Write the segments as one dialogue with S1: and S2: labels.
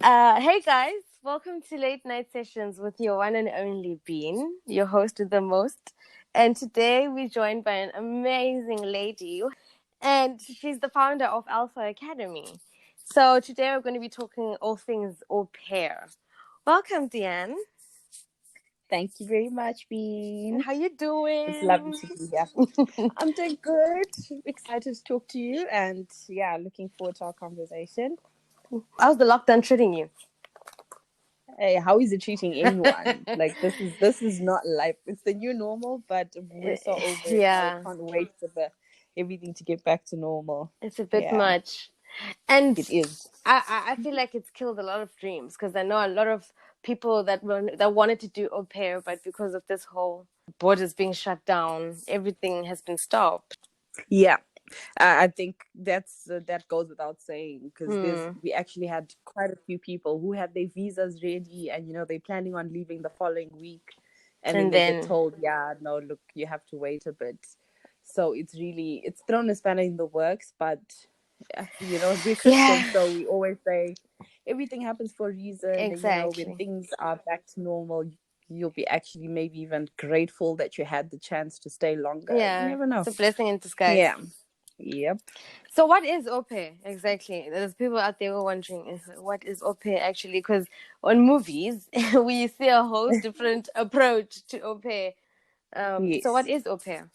S1: Hey guys, welcome to Late Night Sessions with your one and only Bean, your host with the most. And today we're joined by an amazing lady, and she's the founder of Alpha Academy. So today we're going to be talking all things au pair. Welcome, DeAnne.
S2: Thank you very much, Bean.
S1: How you
S2: It's
S1: doing?
S2: lovely to be here. I'm doing good. Excited to talk to you, and looking forward to our conversation.
S1: How's the lockdown treating you?
S2: Hey, how is it treating anyone? Like this is not life. It's the new normal, but we're so over it now. We
S1: Yeah,
S2: can't wait for everything to get back to normal.
S1: it's a bit
S2: Yeah,
S1: much. And
S2: it is.
S1: I feel like it's killed a lot of dreams because I know a lot of people that wanted to do au pair, but because of this whole borders being shut down, everything has been stopped.
S2: Yeah, I think that goes without saying because
S1: Hmm.
S2: we actually had quite a few people who had their visas ready and they're planning on leaving the following week, and then
S1: And
S2: they get
S1: then,
S2: told, yeah, no, look, you have to wait a bit. So it's thrown a spanner in the works, but we're Christians,
S1: yeah,
S2: so we always say everything happens for a reason, and when
S1: exactly.
S2: things are back to normal, you'll be actually maybe even grateful that you had the chance to stay longer. You
S1: Yeah,
S2: never know.
S1: it's a blessing in disguise.
S2: Yeah. Yep.
S1: So, what is au pair exactly? There's people out there who are wondering what is au pair actually, because on movies we see a whole different approach to au pair. So, what
S2: Yes.
S1: is au pair?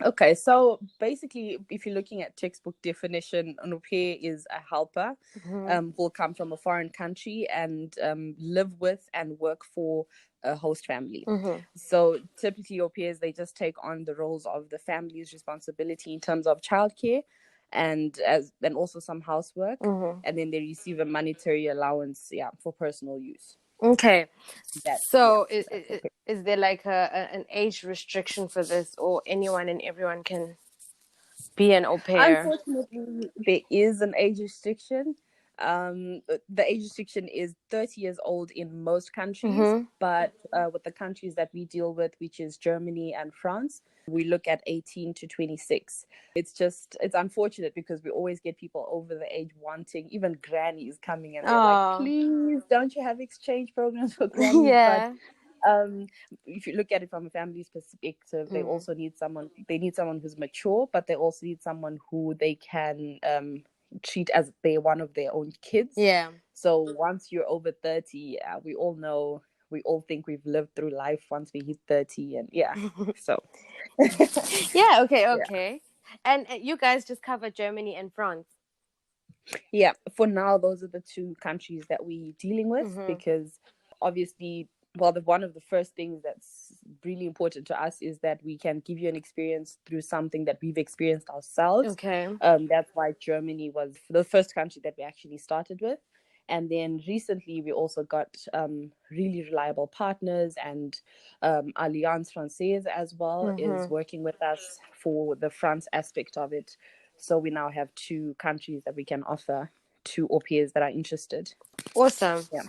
S2: Okay, so basically, if you're looking at textbook definition, an au pair is a helper
S1: Mm-hmm.
S2: who will come from a foreign country and live with and work for a host family.
S1: Mm-hmm.
S2: So typically, au pairs, they just take on the roles of the family's responsibility in terms of childcare and also some housework,
S1: Mm-hmm.
S2: and then they receive a monetary allowance, for personal use.
S1: Okay. So,
S2: That's okay.
S1: is there like an age restriction for this, or anyone and everyone can be an au pair?
S2: Unfortunately, there is an age restriction. The age restriction is 30 years old in most countries,
S1: Mm-hmm.
S2: but with the countries that we deal with, which is Germany and France, we look at 18 to 26. It's unfortunate because we always get people over the age wanting, even grannies coming and they're like,
S1: Oh,
S2: please, don't you have exchange programs for grannies? But
S1: yeah.
S2: um if you look at it from a family's perspective, they
S1: Mm.
S2: also need someone who's mature, but they also need someone who they can treat as they're one of their own kids.
S1: Yeah.
S2: So once you're over 30, we all think we've lived through life once we hit 30, and so
S1: Yeah. Okay.
S2: yeah.
S1: Okay. And you guys just cover Germany and France.
S2: Yeah, for now, those are the two countries that we're dealing with
S1: Mm-hmm.
S2: because obviously, well, one of the first things that's really important to us is that we can give you an experience through something that we've experienced ourselves.
S1: Okay.
S2: That's why Germany was the first country that we actually started with. And then recently, we also got really reliable partners, and Alliance Française as well is
S1: Mm-hmm.
S2: working with us for the France aspect of it. So we now have two countries that we can offer to au pairs that are interested.
S1: Awesome.
S2: Yeah.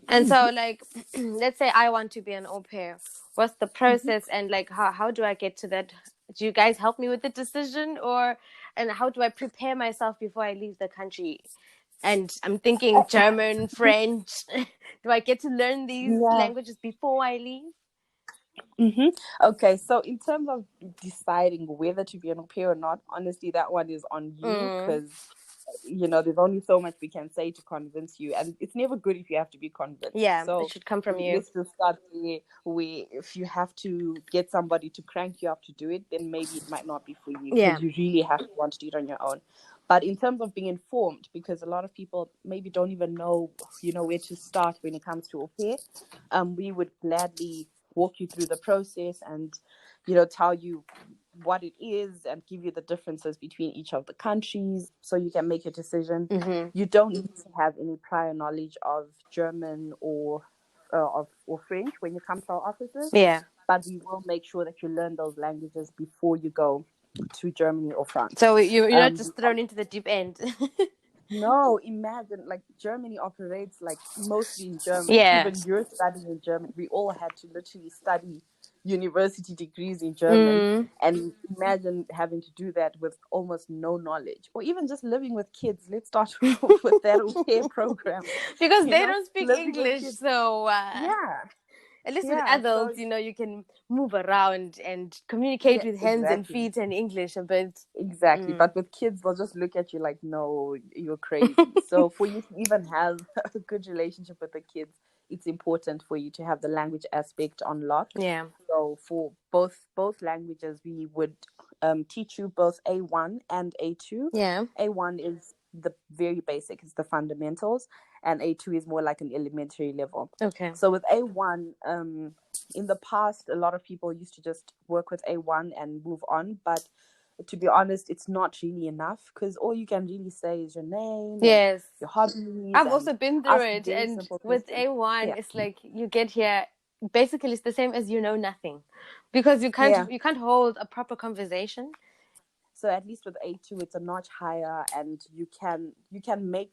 S1: And so, like, let's say I want to be an au pair. What's the process, and like, how do I get to that? Do you guys help me with the decision, or and how do I prepare myself before I leave the country? And I'm thinking German, French. Do I get to learn these
S2: Yeah.
S1: languages before I leave?
S2: Okay, so in terms of deciding whether to be an au pair or not, honestly, that one is on you
S1: Mm.
S2: because there's only so much we can say to convince you, and it's never good if you have to be convinced.
S1: Yeah, it
S2: So
S1: should come from you.
S2: let's just start there. If you have to get somebody to crank you up to do it, then maybe it might not be for you
S1: Yeah.
S2: because you really have to want to do it on your own. But in terms of being informed, because a lot of people maybe don't even know, where to start when it comes to au pair, we would gladly walk you through the process and, tell you what it is and give you the differences between each of the countries so you can make a decision.
S1: Mm-hmm.
S2: You don't need to have any prior knowledge of German or French when you come to our offices,
S1: Yeah.
S2: but we will make sure that you learn those languages before you go to Germany or France.
S1: So you're not
S2: Um,
S1: just thrown into the deep end.
S2: no, imagine like Germany operates like mostly in German.
S1: Yeah.
S2: Even you're studying in German. We all had to literally study university degrees in German, and imagine having to do that with almost no knowledge, or even just living with kids. Let's start with that au pair program,
S1: Because
S2: you
S1: they
S2: know,
S1: don't speak
S2: living with
S1: English,
S2: kids.
S1: so
S2: Yeah,
S1: at least with
S2: yeah. So
S1: adults, you can move around and communicate
S2: yeah,
S1: with hands and
S2: exactly.
S1: feet and English a bit.
S2: Exactly. But with kids, they'll just look at you like, no, you're crazy. So for you to even have a good relationship with the kids, it's important for you to have the language aspect unlocked.
S1: Yeah.
S2: So for both languages, we would teach you both A1 and A2.
S1: Yeah.
S2: A1 is the very basic, it's the fundamentals, and A2 is more like an elementary level.
S1: Okay.
S2: So with A1, in the past, a lot of people used to just work with A1 and move on, but to be honest, it's not really enough, because all you can really say is your name and
S1: Yes.
S2: your hobbies
S1: I've
S2: and
S1: also been through
S2: ask
S1: it,
S2: very
S1: and
S2: simple
S1: with
S2: questions.
S1: A1,
S2: Yeah.
S1: it's like you get here. Basically, it's the same as nothing, because you
S2: Yeah.
S1: can't hold a proper conversation.
S2: So at least with A2, it's a notch higher, and you can make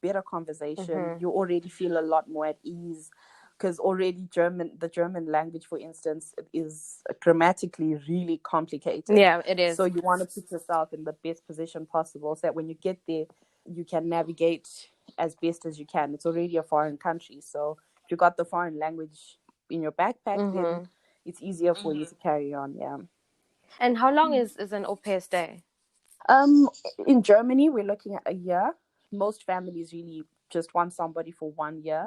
S2: better conversation. You already feel a lot more at ease, because already the German language, for instance, is grammatically really complicated.
S1: Yeah, it is.
S2: So you want to put yourself in the best position possible, so that when you get there, you can navigate as best as you can. It's already a foreign country, so if you got the foreign language in your backpack, then it's easier for you to carry on. Yeah.
S1: And how long is an au pair stay?
S2: Um, in Germany, we're looking at a year. Most families really just want somebody for 1 year.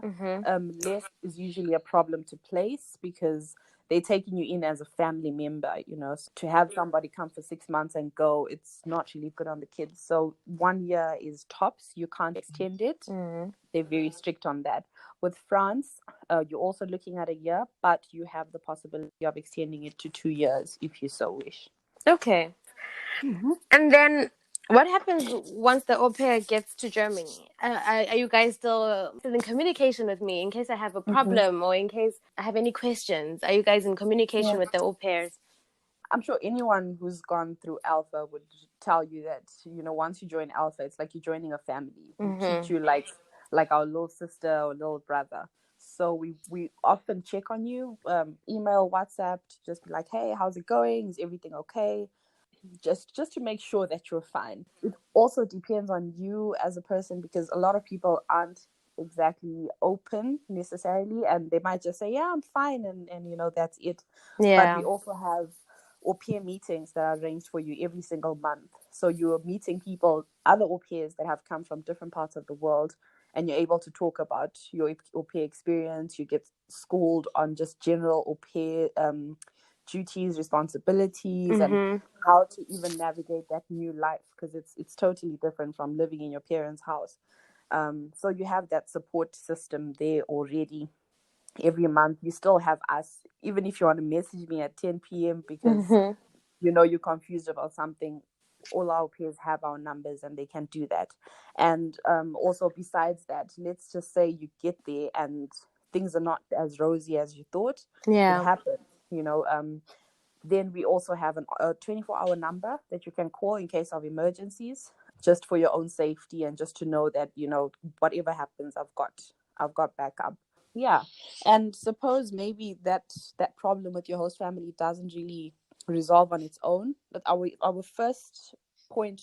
S2: Less is usually a problem to place, because they're taking you in as a family member, So to have somebody come for 6 months and go, it's not really good on the kids. So 1 year is tops. You can't extend it. They're very strict on that. With France, you're also looking at a year, but you have the possibility of extending it to 2 years if you so wish.
S1: Okay. And then what happens once the au pair gets to Germany? Are you guys still in communication with me in case I have a problem or in case I have any questions? Are you guys in communication
S2: Yeah.
S1: with the au pairs?
S2: I'm sure anyone who's gone through Alpha would tell you that, once you join Alpha, it's like you're joining a family. We treat you like our little sister or little brother. So we often check on you, email, WhatsApp, to just be like, hey, how's it going? Is everything okay? Just to make sure that you're fine. It also depends on you as a person, because a lot of people aren't exactly open necessarily, and they might just say, yeah, I'm fine, and that's it. But
S1: Yeah.
S2: we also have au pair meetings that are arranged for you every single month. So you're meeting people, other au pairs that have come from different parts of the world, and you're able to talk about your au pair experience. You get schooled on just general au pair duties, responsibilities, and how to even navigate that new life, because it's totally different from living in your parents' house. So you have that support system there already. Every month, you still have us, even if you want to message me at 10 p.m. because you're confused about something. All our peers have our numbers, and they can do that. And also, besides that, let's just say you get there and things are not as rosy as you thought. It
S1: Yeah.
S2: happens, then we also have a 24-hour number that you can call in case of emergencies, just for your own safety, and just to know that, whatever happens, I've got backup. Yeah. And suppose maybe that problem with your host family doesn't really resolve on its own. But our first point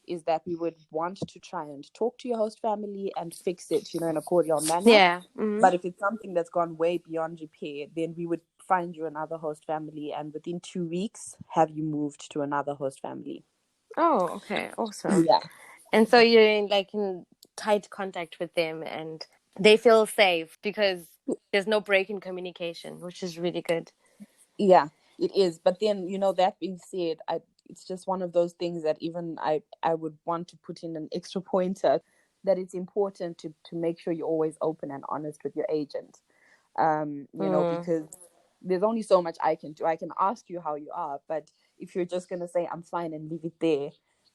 S2: is that we would want to try and talk to your host family and fix it, in a cordial manner.
S1: Yeah.
S2: But if it's something that's gone way beyond repair, then we would find you another host family, and within 2 weeks have you moved to another host family.
S1: Oh, okay. Awesome.
S2: Yeah.
S1: And so you're in tight contact with them, and they feel safe because there's no break in communication, which is really good.
S2: Yeah, it is. But then, that being said, it's just one of those things that even I would want to put in an extra pointer, that it's important to make sure you're always open and honest with your agent. Because there's only so much I can do. I can ask you how you are, but if you're just going to say I'm fine and leave it there,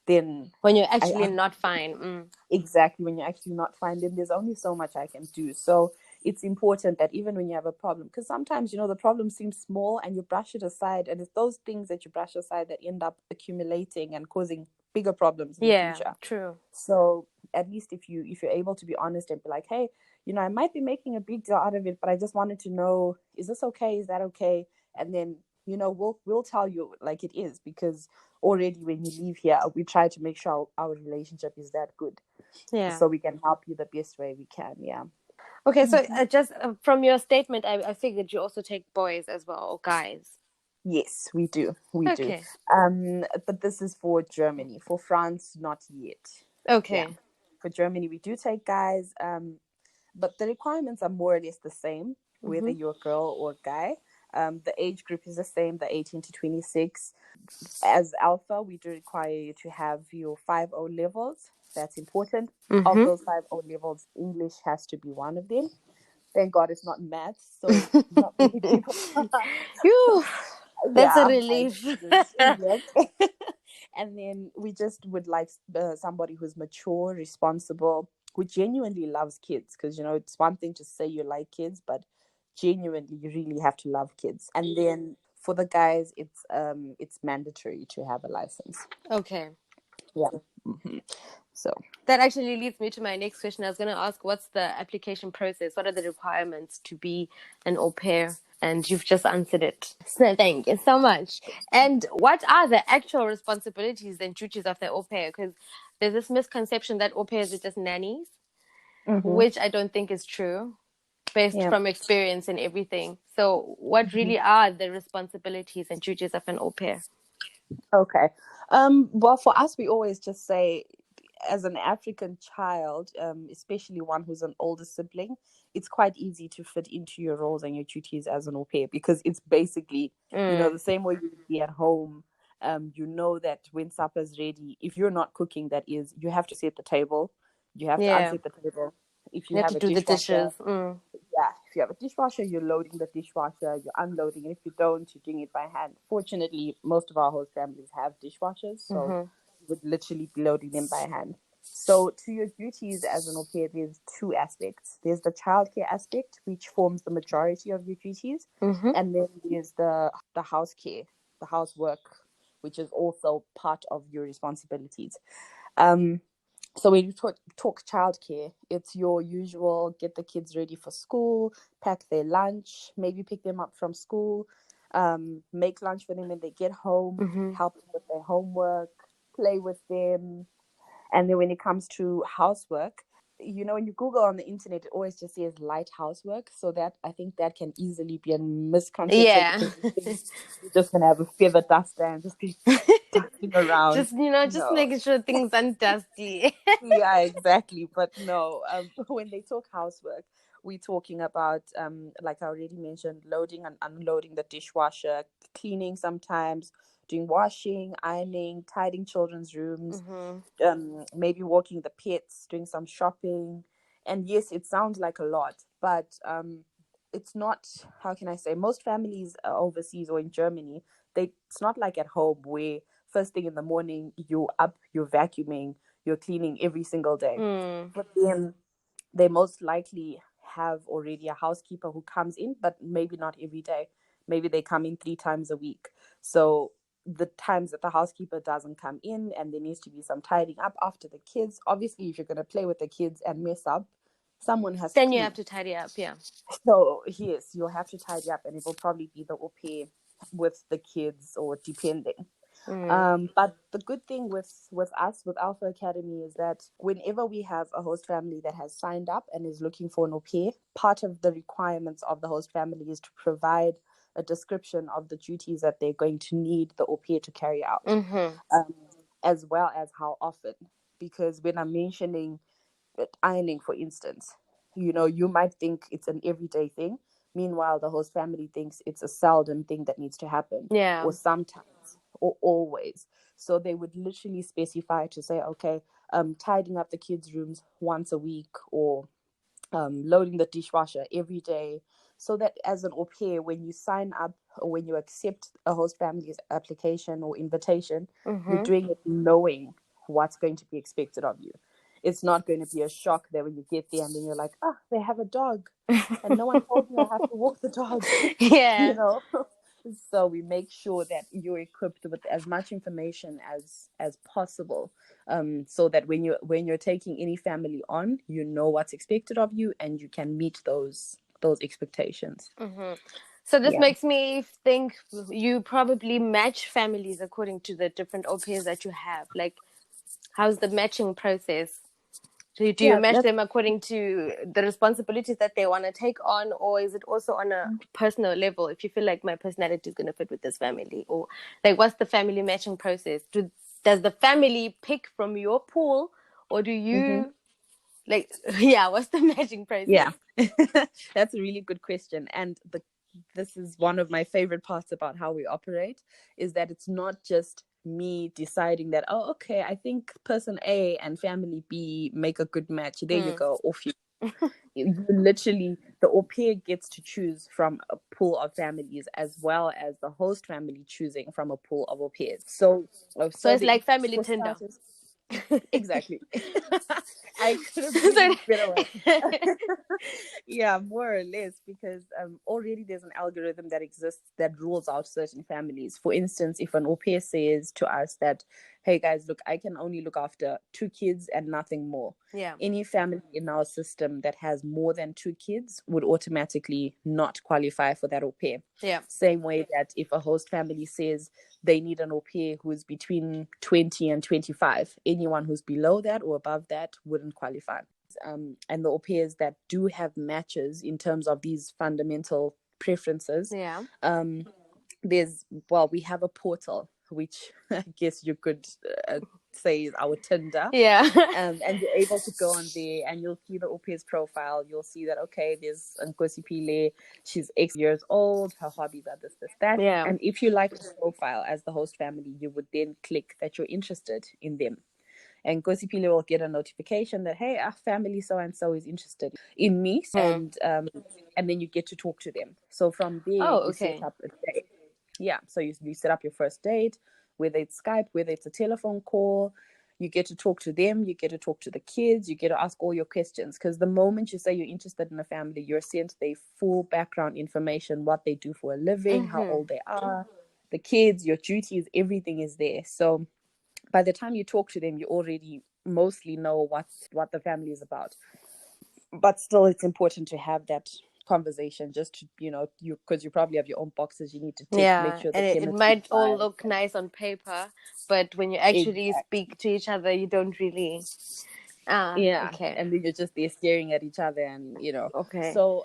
S2: then
S1: when you're actually not fine.
S2: Exactly, when you're actually not fine, then there's only so much I can do. So it's important that even when you have a problem, because sometimes, the problem seems small and you brush it aside, and it's those things that you brush aside that end up accumulating and causing bigger problems in the future.
S1: True.
S2: So at least if you're able to be honest and be like, hey, I might be making a big deal out of it, but I just wanted to know, is this okay? Is that okay? and then we'll tell you like it is, because already when you leave here, we try to make sure our relationship is that good, so we can help you the best way we can. Yeah.
S1: Okay, so just from your statement, I figured you also take boys as well, or guys.
S2: Yes, we do.
S1: Okay.
S2: But this is for Germany. For France, not yet. Yeah.
S1: Okay.
S2: For Germany, we do take guys. But the requirements are more or less the same, whether you're a girl or a guy. The age group is the same, the 18 to 26. As Alpha, we do require you to have your 5O levels. That's important. Of those 5O levels, English has to be one of them. Thank God it's not maths, so not many people.
S1: Phew, that's a
S2: Yeah,
S1: relief.
S2: yes. And then we just would like somebody who's mature, responsible, who genuinely loves kids, because it's one thing to say you like kids, but genuinely you really have to love kids. And then for the guys, it's mandatory to have a license.
S1: Okay.
S2: Yeah. So
S1: That actually leads me to my next question. I was going to ask, what's the application process? What are the requirements to be an au pair? And you've just answered it. So thank you so much. And what are the actual responsibilities and duties of the au pair? Because there's this misconception that au pairs are just nannies, which I don't think is true, based
S2: yeah.
S1: from experience and everything. So what really are the responsibilities and duties of an au pair?
S2: Okay. Well, for us, we always just say, as an African child, especially one who's an older sibling, it's quite easy to fit into your roles and your duties as an au pair, because it's basically, the same way you would be at home. That when supper's ready, if you're not cooking, that is, you have to set the table, you have to unset the table. If
S1: You
S2: you
S1: have
S2: have
S1: to
S2: a
S1: do the
S2: dishwasher,
S1: dishes.
S2: if you have a dishwasher, you're loading the dishwasher, you're unloading, and if you don't, you're doing it by hand. Fortunately, most of our host families have dishwashers, so you would literally be loading them by hand. So to your duties as an au pair, there's two aspects. There's the childcare aspect, which forms the majority of your duties, and then there's the house care, the housework, which is also part of your responsibilities. So when you talk childcare, it's your usual: get the kids ready for school, pack their lunch, maybe pick them up from school, make lunch for them when they get home, help them with their homework, play with them. And then when it comes to housework, when you Google on the internet, it always just says light housework. So that, I think, that can easily be a misconception,
S1: Yeah.
S2: because you think you're just going to have a feather duster and just be dusting around.
S1: Just
S2: No.
S1: making sure things aren't dusty.
S2: Yeah, exactly. But no, when they talk housework, we're talking about, like I already mentioned, loading and unloading the dishwasher, cleaning sometimes, doing washing, ironing, tidying children's rooms, maybe walking the pets, doing some shopping. And yes, it sounds like a lot, but it's not. How can I say? Most families overseas or in Germany, it's not like at home, where first thing in the morning you're up, you're vacuuming, you're cleaning every single day. But then they most likely have already a housekeeper who comes in, but maybe not every day. Maybe they come in 3 times a week. So the times that the housekeeper doesn't come in and there needs to be some tidying up after the kids, obviously, if you're going to play with the kids and mess up, someone has to
S1: Then you
S2: clean.
S1: have to tidy up, yeah.
S2: So yes, you'll have to tidy up, and it will probably be the au pair with the kids, or depending. But the good thing with us, with Alpha Academy, is that whenever we have a host family that has signed up and is looking for an au pair, part of the requirements of the host family is to provide a description of the duties that they're going to need the au pair to carry out, as well as how often. Because when I'm mentioning ironing, for instance, you might think it's an everyday thing. Meanwhile, the host family thinks it's a seldom thing that needs to happen,
S1: Yeah.
S2: or sometimes, or always. So they would literally specify to say, okay, tidying up the kids' rooms once a week, or loading the dishwasher every day. So that as an au pair, when you sign up or when you accept a host family's application or invitation, you're doing it knowing what's going to be expected of you. It's not going to be a shock that when you get there and then you're like, they have a dog and no one told me I have to walk the dog.
S1: Yeah.
S2: So we make sure that you're equipped with as much information as possible, so that when you're taking any family on, you know what's expected of you and you can meet those expectations.
S1: So this
S2: Yeah.
S1: makes me think you probably match families according to the different au pairs that you have. Like, how's the matching process? Do you
S2: Yeah,
S1: match
S2: that's
S1: them according to the responsibilities that they want to take on, or is it also on a personal level? If you feel like my personality is going to fit with this family, or like, what's the family matching process? Does the family pick from your pool, or do
S2: mm-hmm.
S1: you like? Yeah, what's the matching process?
S2: Yeah. That's a really good question. And this is one of my favorite parts about how we operate, is that it's not just me deciding that, oh, okay, I think person A and family B make a good match. There you go, off you. You literally, the au pair gets to choose from a pool of families, as well as the host family choosing from a pool of au pairs. So,
S1: So it's like family
S2: for
S1: Tinder.
S2: starters, exactly. I could have put it
S1: So
S2: in a better way. Yeah, more or less, because already there's an algorithm that exists that rules out certain families. For instance, if an au pair says to us that, hey guys, look, I can only look after 2 kids and nothing more.
S1: yeah,
S2: Any family in our system that has more than 2 kids would automatically not qualify for that au pair.
S1: yeah,
S2: Same way that if a host family says they need an au pair who's between 20 and 25, anyone who's below that or above that wouldn't qualify. And the au pairs that do have matches in terms of these fundamental preferences,
S1: yeah,
S2: we have a portal, which I guess you could say is our Tinder.
S1: yeah,
S2: And you're able to go on there and you'll see the au pair's profile. You'll see that, okay, there's Nkosi Pile, she's X years old, her hobbies are this, that.
S1: yeah.
S2: And if you like the profile as the host family, you would then click that you're interested in them. And Nkosi Pile will get a notification that, hey, our family so-and-so is interested in me. And then you get to talk to them. So from there,
S1: Oh,
S2: you set
S1: okay.
S2: up a date. Yeah, so you set up your first date, whether it's Skype, whether it's a telephone call. You get to talk to them, you get to talk to the kids, you get to ask all your questions. Because the moment you say you're interested in a family, you're sent their full background information, what they do for a living, how old they are, the kids, your duties, everything is there. So by the time you talk to them, you already mostly know what the family is about. But still, it's important to have that conversation, just to, because you probably have your own boxes you need to tick, make
S1: Yeah,
S2: sure the
S1: and it
S2: chemistry is
S1: might all
S2: right.
S1: look nice on paper, but when you actually
S2: Exactly.
S1: speak to each other, you don't really. Ah,
S2: Yeah,
S1: okay,
S2: and then you're just there staring at each other, and
S1: okay.
S2: So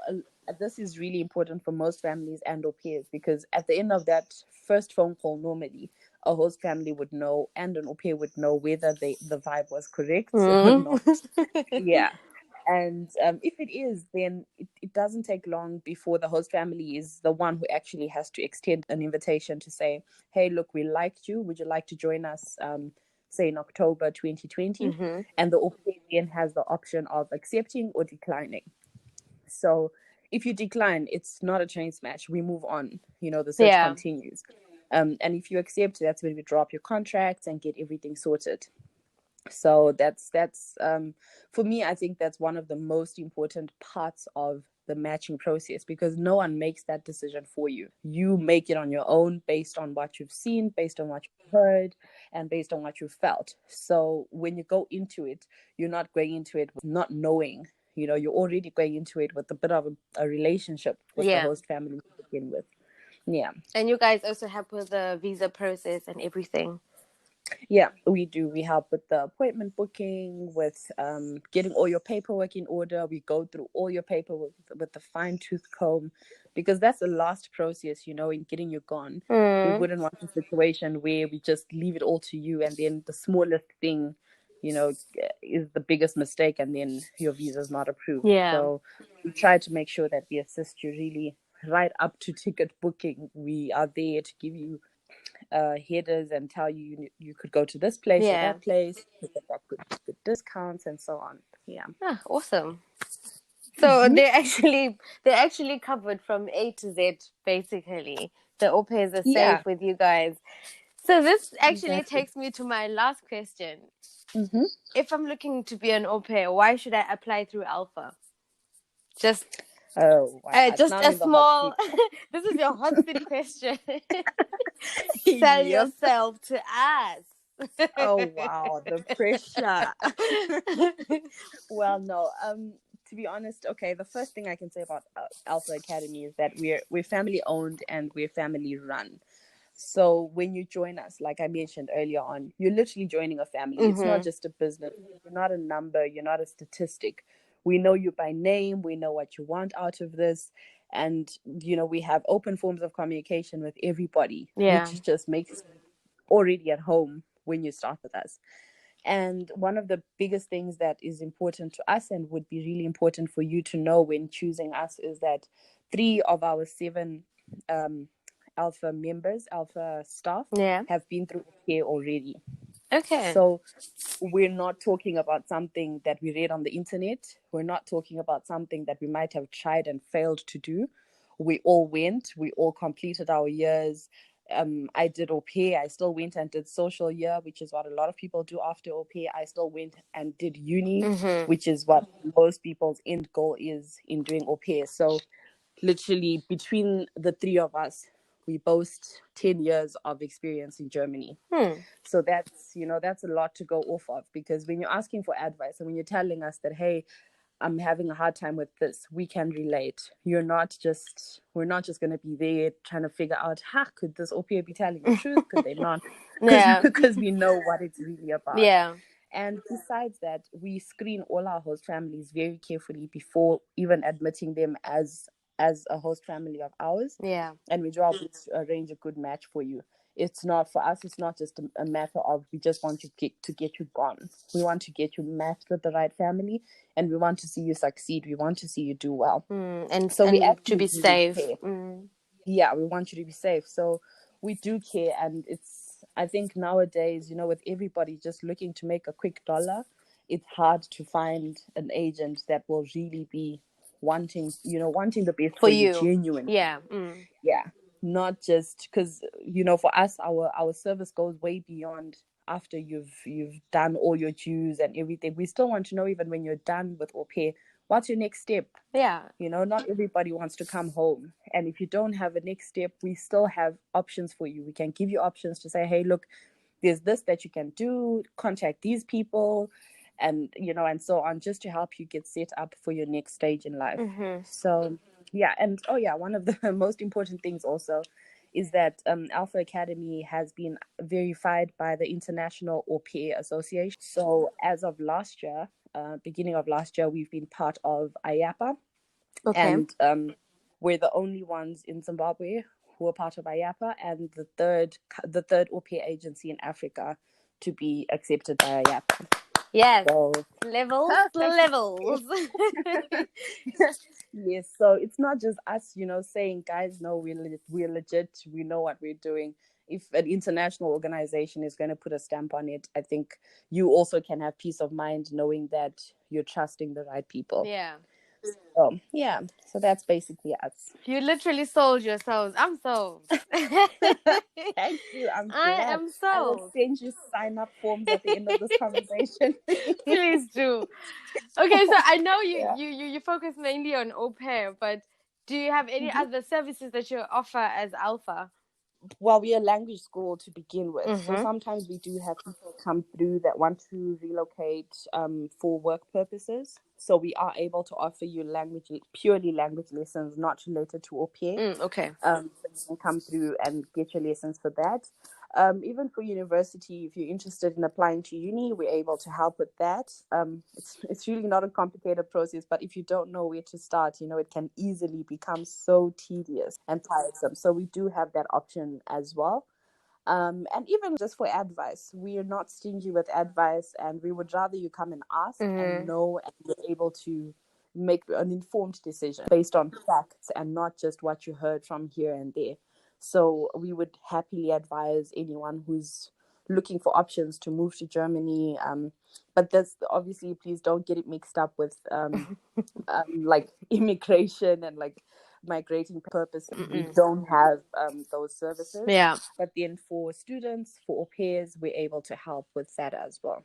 S2: this is really important for most families and au pairs, because at the end of that first phone call, normally a host family would know and an au pair would know whether the vibe was correct or not. Yeah. And if it is, then it doesn't take long before the host family is the one who actually has to extend an invitation to say, hey, look, we liked you. Would you like to join us, say, in October 2020? And the au pair then has the option of accepting or declining. So if you decline, it's not a chain smash. We move on. The search
S1: Yeah,
S2: continues. And if you accept, that's when we drop your contracts and get everything sorted. So that's for me, I think that's one of the most important parts of the matching process, because no one makes that decision for you. You make it on your own, based on what you've seen, based on what you've heard, and based on what you've felt. So when you go into it, you're not going into it with not knowing. You're already going into it with a bit of a relationship with the
S1: yeah.
S2: host family to begin with. Yeah.
S1: And you guys also help with the visa process and everything.
S2: Yeah, we do. We help with the appointment booking, with getting all your paperwork in order. We go through all your paperwork with the fine-tooth comb, because that's the last process, in getting you gone. We wouldn't want a situation where we just leave it all to you, and then the smallest thing, is the biggest mistake, and then your visa is not approved.
S1: Yeah.
S2: So we try to make sure that we assist you really right up to ticket booking. We are there to give you headers and tell you could go to this place or that place, you get good discounts and so on. Yeah.
S1: Ah, awesome. So they're actually covered from A to Z, basically. The au pairs are
S2: Yeah,
S1: safe with you guys. So this actually
S2: exactly.
S1: takes me to my last question.
S2: Mm-hmm.
S1: If I'm looking to be an au pair, why should I apply through Alpha? Just
S2: Oh wow, it's
S1: just
S2: now I'm
S1: a
S2: in the hot
S1: small.
S2: seat.
S1: This is your hot seat question. Sell
S2: Yep.
S1: yourself to us.
S2: Oh wow, the pressure. Well, no. To to be honest, okay, the first thing I can say about Alpha Academy is that we're family owned and we're family run. So when you join us, like I mentioned earlier on, you're literally joining a family. It's not just a business. You're not a number. You're not a statistic. We know you by name. We know what you want out of this. And, we have open forms of communication with everybody, which just makes you already at home when you start with us. And one of the biggest things that is important to us and would be really important for you to know when choosing us is that 3 of our 7 Alpha members, Alpha staff, have been through care already.
S1: Okay.
S2: So we're not talking about something that we read on the internet. We're not talking about something that we might have tried and failed to do. We all went. We all completed our years. I did Aupair. I still went and did social year, which is what a lot of people do after Aupair. I still went and did uni, which is what most people's end goal is in doing Aupair. So literally between the 3 of us, we boast 10 years of experience in Germany. So that's a lot to go off of, because when you're asking for advice and when you're telling us that, hey, I'm having a hard time with this, we can relate. We're not just going to be there trying to figure out, could this Aupair be telling the truth? Could they not? Because we know what it's really about.
S1: Yeah.
S2: And besides that, we screen all our host families very carefully before even admitting them as a host family of ours.
S1: Yeah.
S2: And we try to arrange a good match for you. It's not, for us, it's not just a matter of we just want to get you gone. We want to get you matched with the right family, and we want to see you succeed. We want to see you do well.
S1: And
S2: so we
S1: and to
S2: actually
S1: be
S2: do
S1: safe.
S2: care. Yeah, we want you to be safe. So we do care, and I think nowadays, with everybody just looking to make a quick dollar, it's hard to find an agent that will really be wanting the best for you genuinely.
S1: Yeah.
S2: Yeah. Not just because, for us, our service goes way beyond after you've done all your dues and everything. We still want to know, even when you're done with Aupair, what's your next step?
S1: Yeah.
S2: Not everybody wants to come home. And if you don't have a next step, we still have options for you. We can give you options to say, hey, look, there's this that you can do, contact these people, and and so on, just to help you get set up for your next stage in life. So yeah. And one of the most important things also is that Alpha Academy has been verified by the International Aupair Association. So as of last year, beginning of last year, we've been part of IAPA. And we're the only ones in Zimbabwe who are part of IAPA, and the third Aupair agency in Africa to be accepted by IAPA.
S1: Yes.
S2: So,
S1: levels.
S2: Yes. So it's not just us, saying, guys, no, we're legit. We know what we're doing. If an international organization is going to put a stamp on it, I think you also can have peace of mind knowing that you're trusting the right people.
S1: Yeah.
S2: So, yeah. So that's basically us.
S1: You literally sold yourselves. I'm sold.
S2: Thank you. I'm glad.
S1: I am sold.
S2: I will send you sign-up forms at the end of this conversation.
S1: Please do. Okay, so I know you focus mainly on Aupair, but do you have any other services that you offer as Alpha?
S2: Well, we're a language school to begin with. So sometimes we do have people come through that want to relocate for work purposes. So we are able to offer you purely language lessons, not related to Aupair.
S1: Okay.
S2: So you can come through and get your lessons for that. Even for university, if you're interested in applying to uni, we're able to help with that. It's really not a complicated process, but if you don't know where to start, it can easily become so tedious and tiresome. So we do have that option as well. And even just for advice, we are not stingy with advice, and we would rather you come and ask and know, and you're able to make an informed decision based on facts and not just what you heard from here and there. So we would happily advise anyone who's looking for options to move to Germany. But that's obviously, please don't get it mixed up with like immigration and like migrating purpose. We don't have those services.
S1: Yeah.
S2: But then for students, for au pairs, we're able to help with that as well.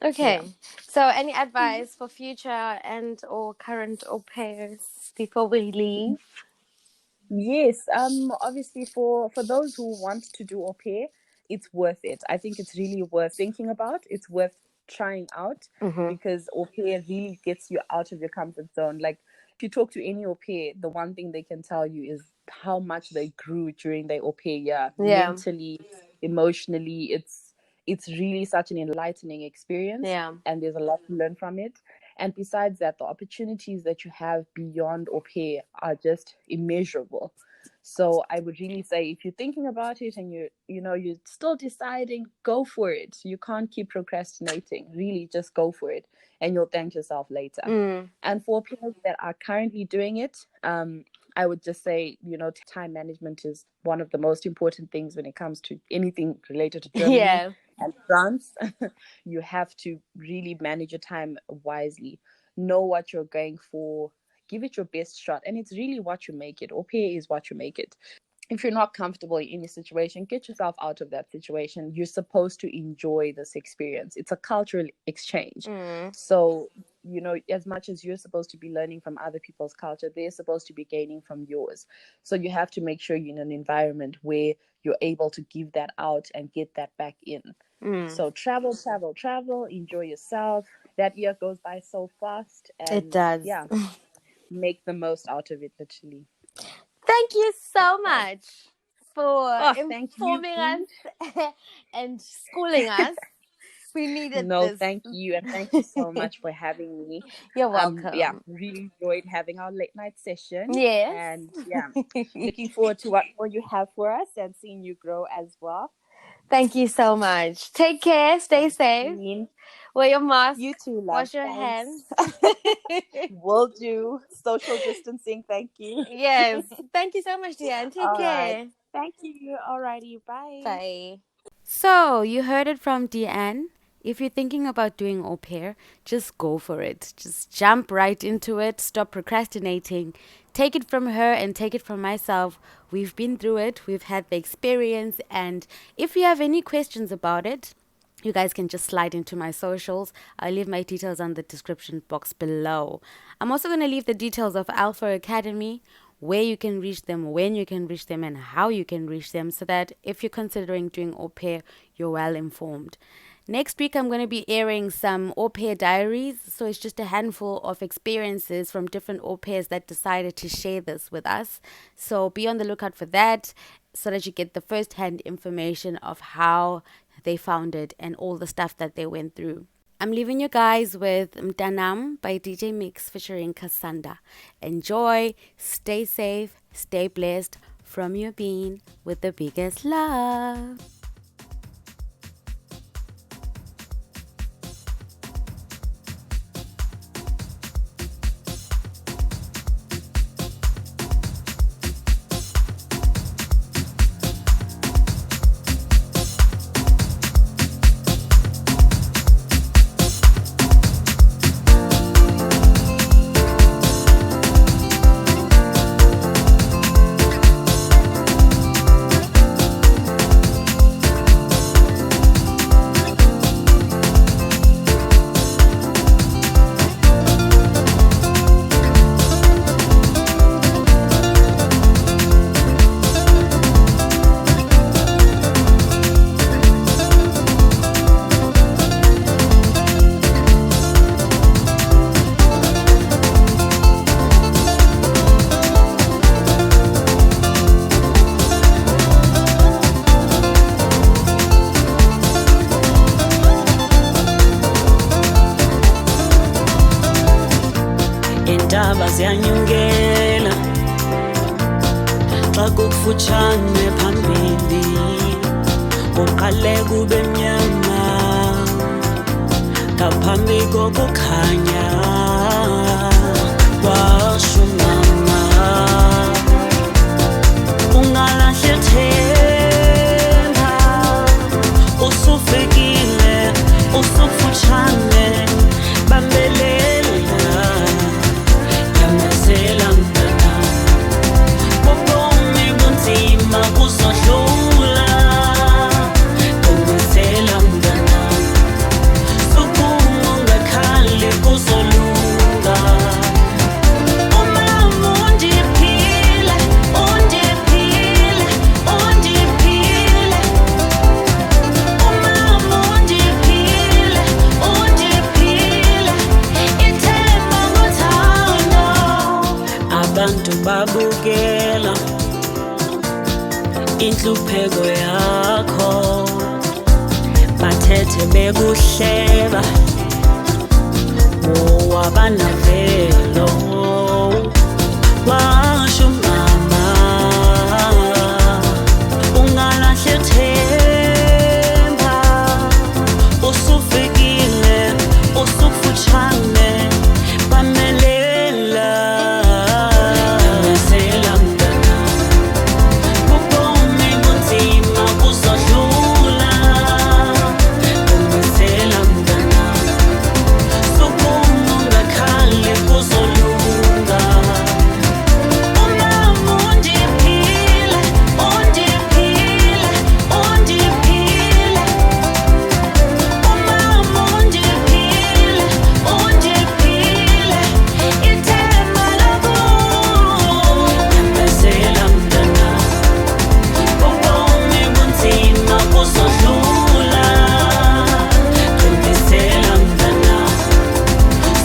S1: Okay. Yeah. So any advice for future and or current au pairs before we leave?
S2: Yes. Obviously for those who want to do au pair, it's worth it. I think it's really worth thinking about. It's worth trying out,
S1: Mm-hmm.
S2: because au pair really gets you out of your comfort zone. Like, if you talk to any au pair, the one thing they can tell you is how much they grew during their au pair year,
S1: Yeah.
S2: mentally, emotionally. It's really such an enlightening experience,
S1: Yeah.
S2: and there's a lot to learn from it. And besides that, the opportunities that you have beyond au pair are just immeasurable. So I would really say, if you're thinking about it and you're still deciding, go for it. You can't keep procrastinating. Really, just go for it, and you'll thank yourself later. And for players that are currently doing it, I would just say, time management is one of the most important things when it comes to anything related to Germany
S1: Yeah.
S2: and France. You have to really manage your time wisely. Know what you're going for. Give it your best shot. And it's really what you make it. Au pair is what you make it. If you're not comfortable in any situation, get yourself out of that situation. You're supposed to enjoy this experience. It's a cultural exchange. So, as much as you're supposed to be learning from other people's culture, they're supposed to be gaining from yours. So you have to make sure you're in an environment where you're able to give that out and get that back in. So travel, enjoy yourself. That year goes by so fast. And
S1: it does.
S2: Yeah, make the most out of it, literally.
S1: Thank you so much for informing us and schooling us. We needed this.
S2: Thank you. And thank you so much for having me.
S1: You're welcome.
S2: Really enjoyed having our late night session.
S1: Yes.
S2: And looking forward to what more you have for us and seeing you grow as well.
S1: Thank you so much. Take care. Stay safe. Wear your mask.
S2: You too, love.
S1: Wash your hands.
S2: Will do. Social distancing. Thank you.
S1: Yes. Thank you so much, DeAnne. Take care.
S2: Right. Thank you. Alrighty. Bye.
S1: Bye.
S3: So, you heard it from DeAnne. If you're thinking about doing au pair, just go for it. Just jump right into it. Stop procrastinating. Take it from her and take it from myself. We've been through it. We've had the experience. And if you have any questions about it, you guys can just slide into my socials. I'll leave my details on the description box below. I'm also going to leave the details of Alpha Academy, where you can reach them, when you can reach them, and how you can reach them, so that if you're considering doing au pair, you're well informed. Next week, I'm going to be airing some au pair diaries. So it's just a handful of experiences from different au pairs that decided to share this with us. So be on the lookout for that, so that you get the first-hand information of how they found it and all the stuff that they went through. I'm leaving you guys with Mtanam by DJ Mix featuring Cassandra. Enjoy, stay safe, stay blessed. From your being with the biggest love.
S4: Ziyanyungela xa kufutshane phambili uqale kube mnyama ngaphambi kokukhanya washumama ungalahle themba usufikile usufutshane bambelela
S5: Uma
S4: abantu babukela inhlupheko yakho bathethe bekuhleba wabanavelo washo mama ungalahle themba usufikile usufutshane bamelela yamezela mntana ubomi bunzima buzodlula yamezela mntana sukuma ungakhali kuzolunga umama undiphile undiphile undiphile umama undiphile undiphile ithemba lakho yamezela mntana ubomi bunzima buzodlula yamezela mntana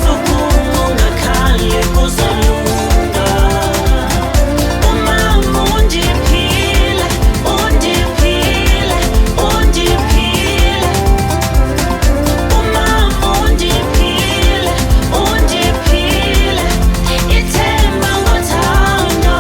S4: sukuma ungakhali kuzolunga umama undiphile undiphile undiphile umama undiphile undiphile ithemba ngothando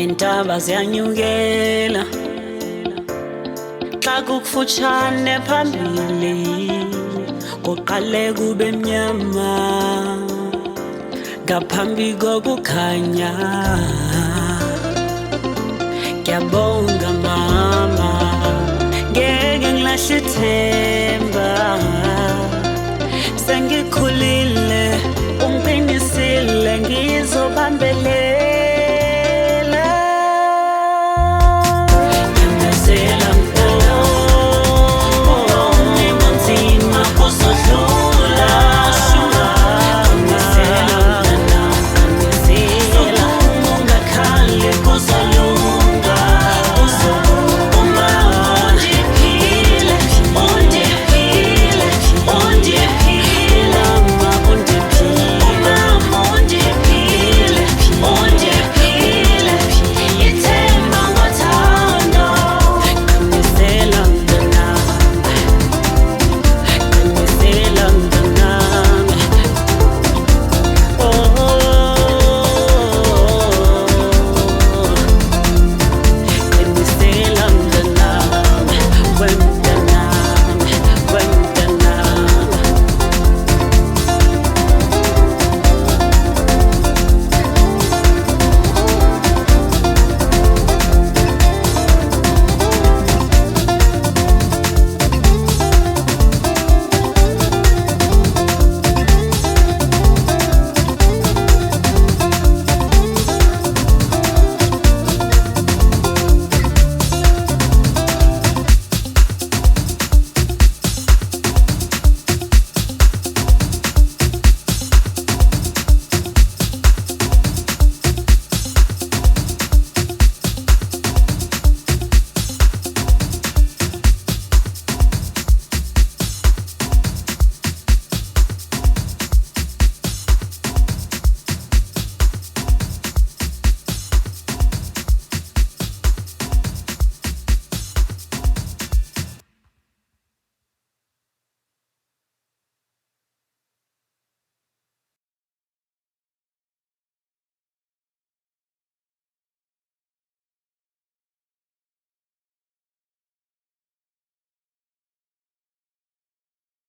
S4: intaba ziyanyukela xa kukufutshane phambili kuqale kube mnyama ngaphambi kokukhanya ngiyabonga mama ngeke ngilahle ithemba sengikhulile ungiqinisile